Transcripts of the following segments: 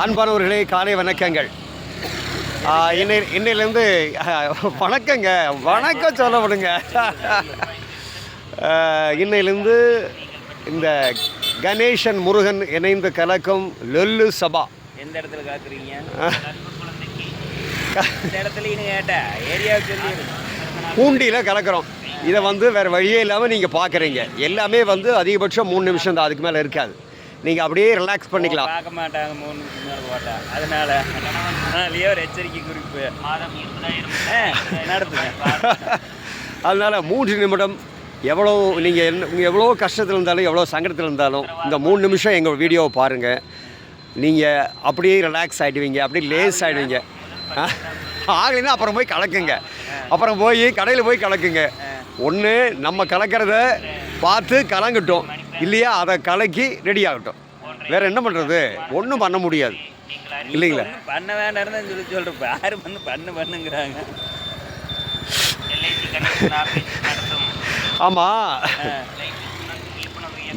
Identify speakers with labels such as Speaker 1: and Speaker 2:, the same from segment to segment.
Speaker 1: அன்பானவர்களே, காலை வணக்கங்கள். இன்னையிலேருந்து வணக்கங்க, வணக்கம் சொல்ல விடுங்க. இன்னையிலேருந்து இந்த கணேசன் முருகன் இணைந்து கலக்கும் லொல்லு சபா
Speaker 2: எந்த இடத்துல காக்குறீங்க?
Speaker 1: பூண்டியில் கலக்கிறோம். இதை வேறு வழியே இல்லாமல் நீங்கள் பார்க்குறீங்க. எல்லாமே அதிகபட்சம் 3 நிமிஷம் தான், அதுக்கு மேலே இருக்காது. நீங்கள் அப்படியே ரிலாக்ஸ் பண்ணிக்கலாம்.
Speaker 2: பார்க்க மாட்டாங்க 3 நிமிஷம் மேலே போட்டா. அதனால ஒரு எச்சரிக்கை குறிப்பு நடத்துங்க.
Speaker 1: அதனால் 3 நிமிடம் எவ்வளோ நீங்கள் எவ்வளோ கஷ்டத்தில் இருந்தாலும் எவ்வளோ சங்கடத்தில் இருந்தாலும் இந்த 3 நிமிஷம் எங்கள் வீடியோவை பாருங்கள். நீங்கள் அப்படியே ரிலாக்ஸ் ஆகிடுவீங்க, அப்படியே லேஸ் ஆகிடுவீங்க. ஆகலைன்னா அப்புறம் போய் கலக்குங்க, அப்புறம் போய் கடையில் போய் கலக்குங்க. ஒன்று நம்ம கலக்கிறத பார்த்து கலங்கட்டும், இல்லையா அதை கலக்கி ரெடி ஆகட்டும். வேறு என்ன பண்ணுறது? ஒன்றும் பண்ண முடியாது இல்லைங்களா?
Speaker 2: பண்ண வேண்டாம் சொல்லி சொல்கிறப்ப யார் பண்ணுங்கிறாங்க.
Speaker 1: ஆமாம்,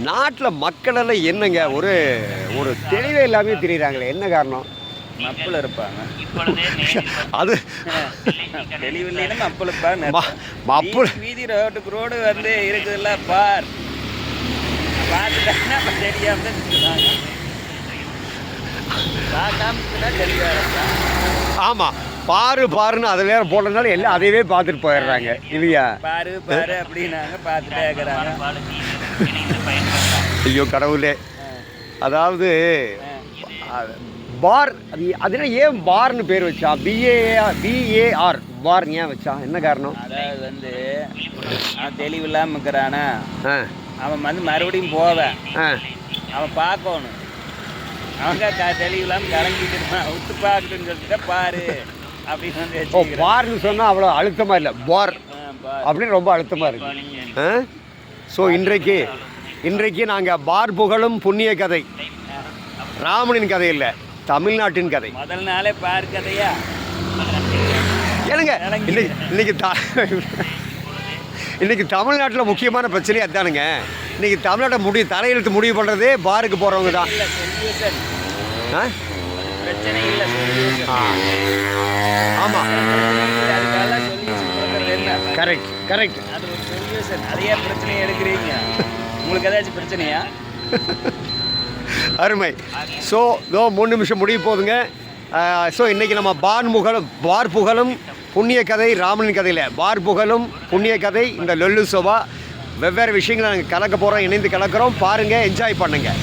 Speaker 1: நாட்டில் மக்களெல்லாம் என்னங்க ஒரு ஒரு தெளிவே இல்லாமல் தெரியுறாங்களே, என்ன காரணம்?
Speaker 2: மப்பில் இருப்பாங்க.
Speaker 1: அது
Speaker 2: தெளிவில்லைன்னா மப்பில் இருப்பாங்க.
Speaker 1: மப்பு
Speaker 2: வீதி ரோட்டுக்கு ரோடு இருக்குதுல்ல, பார்த்துட்டாங்கன்னா தெரியாமல் சொல்லுவாங்க. பார்க்காம தெளிவாக.
Speaker 1: ஆமாம், பாருன்னு அதை வேறு போடுறதுனால எல்லாம் அதையவே பார்த்துட்டு போயிடுறாங்க இல்லையா?
Speaker 2: பாரு அப்படின்னாங்க, பார்த்துட்டே இருக்கிறாங்க.
Speaker 1: ஐயோ கடவுளே. அதாவது பார், அது ஏன் பார்னு பேர் வச்சா? BAR பார் ஏன் வச்சா? என்ன காரணம்?
Speaker 2: அதாவது அவன் தெளிவில்லாமல் இருக்கிறானா, அவன் மறுபடியும் போவேன், அவன் பார்க்கணும். அவங்க தெளிவில்லாமல் கலங்கிட்டு உத்து பார்க்கணுன்னு சொல்லிட்டு பாரு அப்படின்னு
Speaker 1: பார்னு சொன்னால் அவ்வளோ அழுத்தமாக இல்லை, பார் அப்படின்னு ரொம்ப அழுத்தமாக இருக்கு. ஸோ இன்றைக்கு நாங்கள் பார் புகழும் புண்ணிய கதை, ராமனின் கதை இல்லை, தமிழ்நாட்டின் கதை.
Speaker 2: முதல் நாளே பார் கதையா?
Speaker 1: ஏனுங்க, இன்னைக்கு தமிழ்நாட்டில் முக்கியமான பிரச்சனையே அதுதானுங்க. இன்றைக்கி தமிழ்நாட்டை தலையெழுத்து முடிவு பண்ணுறதே பாருக்கு போகிறவங்க தான். ஆமாம், கரெக்ட்.
Speaker 2: அது ஒரு சொல்யூஷன். அதையே பிரச்சனையை எடுக்கிறீங்க. உங்களுக்கு ஏதாச்சும் பிரச்சனையா?
Speaker 1: அருமை. ஸோ 3 நிமிஷம் முடிய போகுதுங்க. ஸோ இன்றைக்கி நம்ம பார் புகழும் புண்ணிய கதை, ராமனின் கதையில் பார் புகழும் புண்ணிய கதை, இந்த லொல்லு சோபா வெவ்வேறு விஷயங்களை நாங்கள் கலக்க போகிறோம், இணைந்து கலக்கிறோம். பாருங்கள், என்ஜாய் பண்ணுங்கள்.